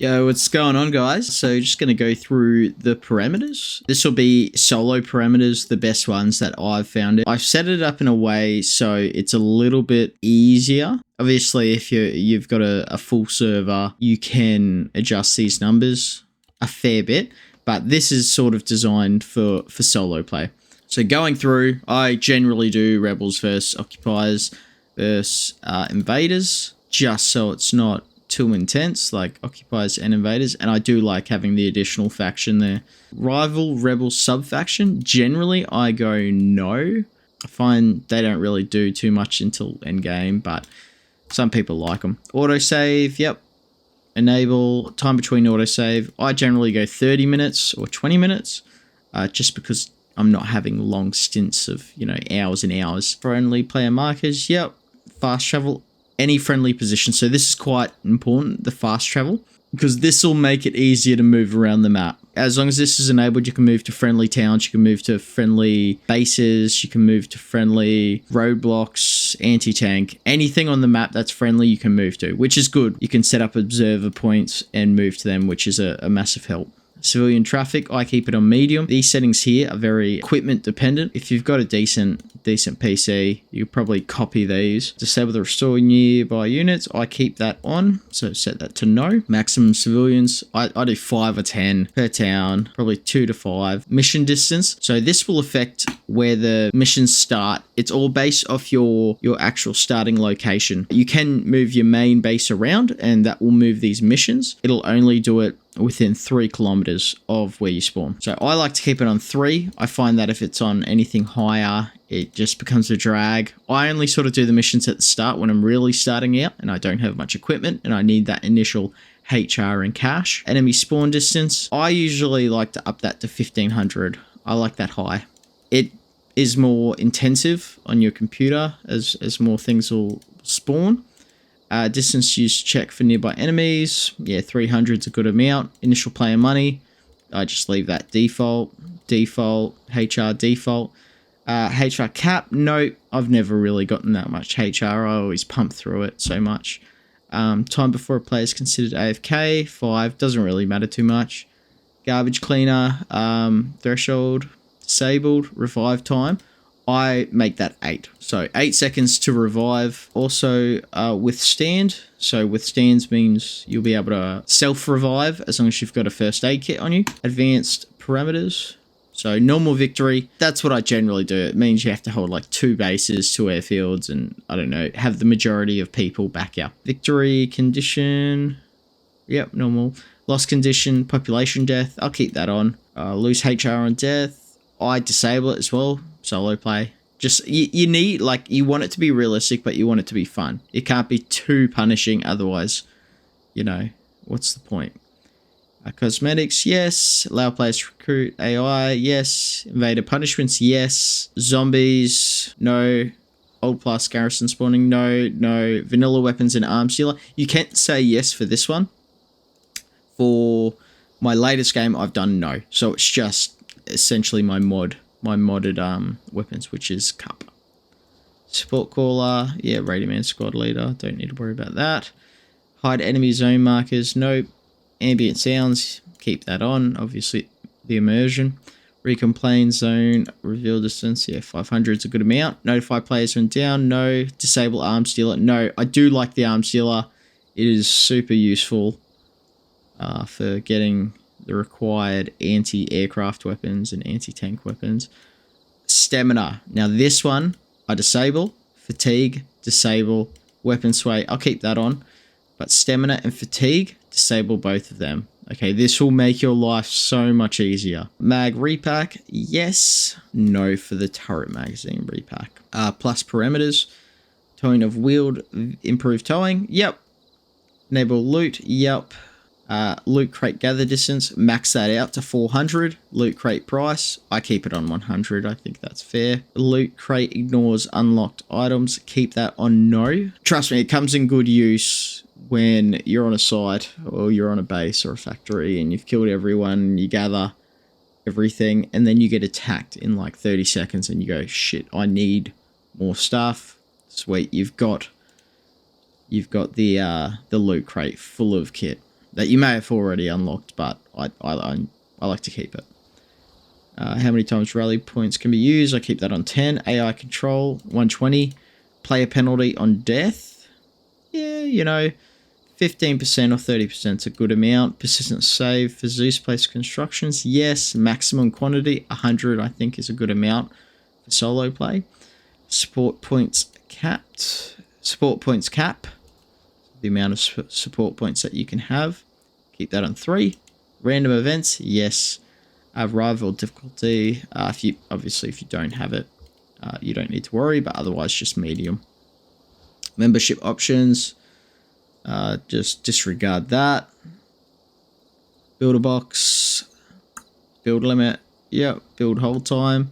Yo, what's going on, guys? So just going to go through the parameters. This will be solo parameters, the best ones that I've found. I've set it up in a way so it's a little bit easier. Obviously, if you've got a full server, you can adjust these numbers a fair bit, but this is sort of designed for solo play. So going through, I generally do rebels versus occupiers versus invaders, just so it's not too intense, like occupiers and invaders, and I do like having the additional faction there. Rival, rebel, sub-faction, generally I go no. I find they don't really do too much until endgame, but some people like them. Autosave, yep. Enable, time between autosave. I generally go 30 minutes or 20 minutes, just because I'm not having long stints of, hours and hours. Friendly player markers, yep. Fast travel, any friendly position. So this is quite important, the fast travel, because this will make it easier to move around the map. As long as this is enabled, you can move to friendly towns, you can move to friendly bases, you can move to friendly roadblocks, anti-tank, anything on the map that's friendly you can move to, which is good. You can set up observer points and move to them, which is a massive help. Civilian traffic, I keep it on medium. These settings here are very equipment dependent. If you've got a decent PC, you probably copy these. Disable the restore nearby units, I keep that on, so set that to no. Maximum civilians, I do 5 or 10 per town, probably 2 to 5. Mission distance, so this will affect where the missions start. It's all based off your actual starting location. You can move your main base around and that will move these missions. It'll only do it within 3 kilometers of where you spawn. So I like to keep it on 3. I find that if it's on anything higher, it just becomes a drag. I only sort of do the missions at the start when I'm really starting out and I don't have much equipment and I need that initial HR and cash. Enemy spawn distance, I usually like to up that to 1500. I like that high. It is more intensive on your computer as more things will spawn. Distance used to check for nearby enemies. Yeah, 300 is a good amount. Initial player money, I just leave that default. Default, HR default. HR cap, no, I've never really gotten that much HR. I always pump through it so much. Time before a player is considered AFK, 5, doesn't really matter too much. Garbage cleaner, threshold, disabled. Revive time, I make that 8. So 8 seconds to revive. Also withstand. So withstands means you'll be able to self-revive as long as you've got a first aid kit on you. Advanced parameters. So normal victory, that's what I generally do. It means you have to hold like 2 bases, 2 airfields, and I don't know, have the majority of people back out. Victory condition, yep, normal. Loss condition, population death, I'll keep that on. Lose HR on death, I disable it as well. Solo play. Just, you need, like, you want it to be realistic, but you want it to be fun. It can't be too punishing, otherwise, what's the point? Cosmetics, yes. Allow players to recruit AI, yes. Invader punishments, yes. Zombies, no. Old plus garrison spawning, no. No. Vanilla weapons and arms dealer. You can't say yes for this one. For my latest game, I've done no. So it's just essentially my modded weapons, which is Cup. Support caller, yeah, Radio Man squad leader, don't need to worry about that. Hide enemy zone markers, nope. Ambient sounds, keep that on, obviously the immersion. Recon plane zone, reveal distance, yeah, 500 is a good amount. Notify players when down, no. Disable arms dealer, no. I do like the arms dealer, it is super useful for getting the required anti-aircraft weapons and anti-tank weapons. Stamina. Now this one, I disable. Fatigue, disable. Weapon sway, I'll keep that on. But stamina and fatigue, disable both of them. Okay, this will make your life so much easier. Mag repack, yes. No for the turret magazine repack. Plus parameters. Towing of wheeled, improved towing, yep. Enable loot, yep. Loot crate gather distance, max that out to 400. Loot crate price, I keep it on 100. I think that's fair. Loot crate ignores unlocked items, keep that on no. Trust me, it comes in good use when you're on a site or you're on a base or a factory and you've killed everyone, you gather everything, and then you get attacked in like 30 seconds and you go, shit, I need more stuff. Sweet, you've got the loot crate full of kit. that you may have already unlocked, but I like to keep it. How many times rally points can be used? I keep that on 10. AI control, 120. Player penalty on death. Yeah, you know, 15% or 30% is a good amount. Persistent save for Zeus place constructions. Yes. Maximum quantity, 100 I think is a good amount for solo play. Support points capped. Support points cap. The amount of support points that you can have. Keep that on 3. Random events, yes. Rival difficulty, if you don't have it, you don't need to worry, but otherwise just medium. Membership options, just disregard that. Builder box, build limit, yep, build hold time.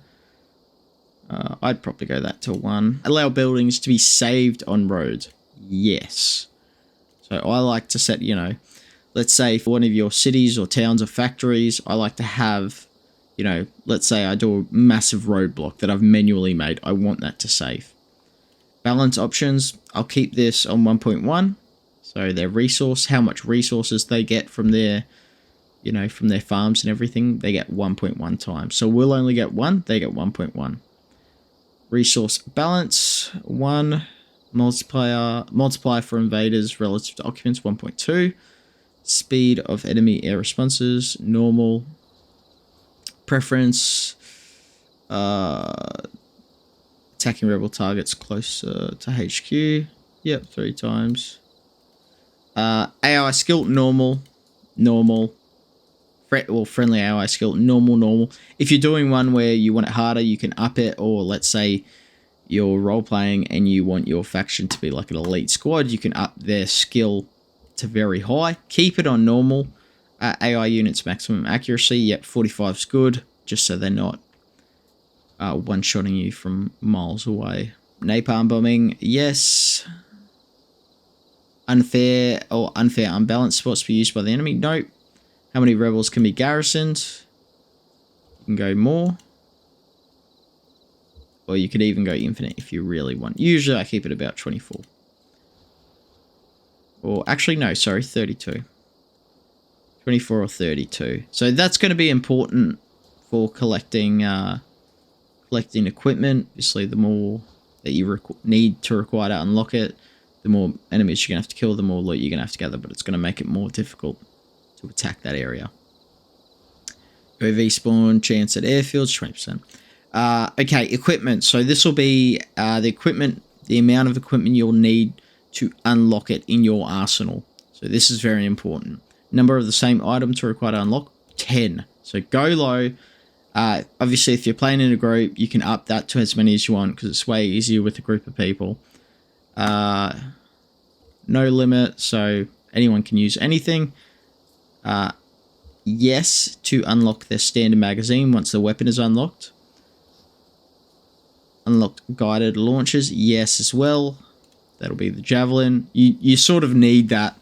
I'd probably go that to 1. Allow buildings to be saved on road, yes. So I like to set, you know, let's say for one of your cities or towns or factories, I like to have, you know, let's say I do a massive roadblock that I've manually made. I want that to save. Balance options, I'll keep this on 1.1. So their resource, how much resources they get from their, you know, from their farms and everything, they get 1.1 times. So we'll only get 1, they get 1.1. Resource balance, 1. Multiplier for invaders relative to occupants, 1.2. Speed of enemy air responses, normal. Preference, attacking rebel targets closer to HQ. Yep, 3 times. AI skill, normal. Friendly AI skill, normal. If you're doing one where you want it harder, you can up it, or let's say you're role-playing and you want your faction to be like an elite squad, you can up their skill to very high. Keep it on normal. AI units maximum accuracy, yep, 45 is good, just so they're not one-shotting you from miles away. Napalm bombing, yes. Unfair unbalanced spots to be used by the enemy, nope. How many rebels can be garrisoned? You can go more. Or you could even go infinite if you really want. Usually I keep it about 24. Or actually, no, sorry, 32. 24 or 32. So that's going to be important for collecting equipment. Obviously, the more that you need to require to unlock it, the more enemies you're going to have to kill, the more loot you're going to have to gather, but it's going to make it more difficult to attack that area. OV spawn, chance at airfields, 20%. Okay, equipment. So this will be the amount of equipment you'll need to unlock it in your arsenal. So this is very important. Number of the same item to require to unlock, 10. So go low. Obviously, if you're playing in a group, you can up that to as many as you want because it's way easier with a group of people. No limit, so anyone can use anything. Yes, to unlock their standard magazine once the weapon is unlocked. Unlocked guided launchers, yes as well. That'll be the javelin. You sort of need that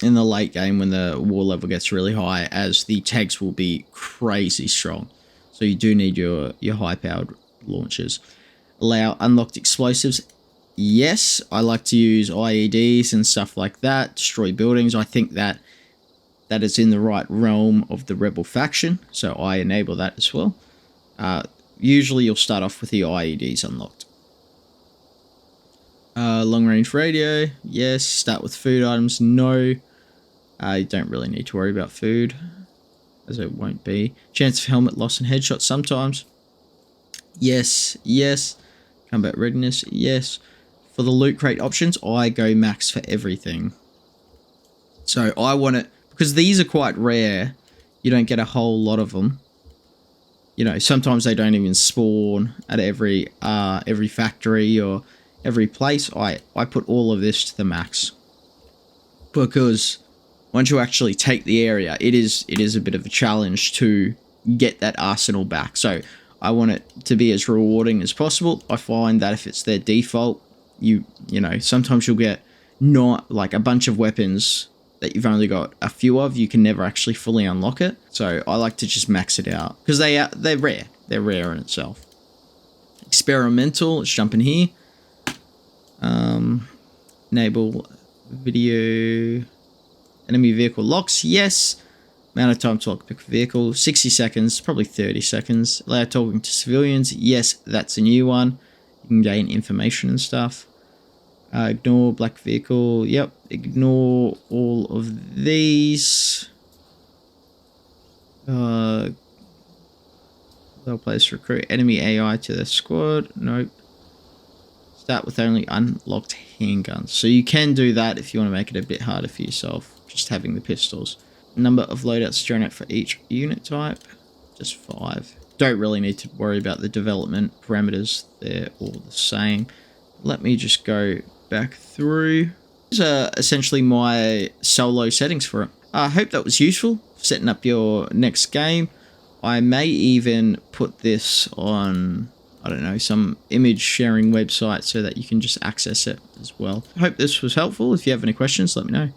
in the late game when the war level gets really high, as the tags will be crazy strong. So you do need your high-powered launchers. Allow unlocked explosives. Yes, I like to use IEDs and stuff like that. Destroy buildings. I think that is in the right realm of the rebel faction, so I enable that as well. Usually you'll start off with the IEDs unlocked. Long range radio, yes. Start with food items, no. You don't really need to worry about food, as it won't be. Chance of helmet loss and headshot sometimes. Yes. Combat readiness, yes. For the loot crate options, I go max for everything. So I want it, because these are quite rare, you don't get a whole lot of them. You know, sometimes they don't even spawn at every factory or every place. I put all of this to the max, because once you actually take the area, it is a bit of a challenge to get that arsenal back. So I want it to be as rewarding as possible. I find that if it's their default, you know, sometimes you'll get not like a bunch of weapons that you've only got a few of, you can never actually fully unlock it. So I like to just max it out because they're rare. They're rare in itself. Experimental, let's jump in here. Enable Video. Enemy vehicle locks, yes. Amount of time to lock pick vehicle, 60 seconds, probably 30 seconds. Allow talking to civilians, yes, that's a new one. You can gain information and stuff. Ignore black vehicle, yep. Ignore all of these. Allow players to recruit enemy AI to their squad, nope. Start with only unlocked handguns. So you can do that if you want to make it a bit harder for yourself, just having the pistols. Number of loadouts thrown out for each unit type, just 5. Don't really need to worry about the development parameters, they're all the same. Let me just go back through. These are essentially my solo settings for it. I hope that was useful for setting up your next game. I may even put this on, I don't know, some image sharing website so that you can just access it as well. I hope this was helpful. If you have any questions, let me know.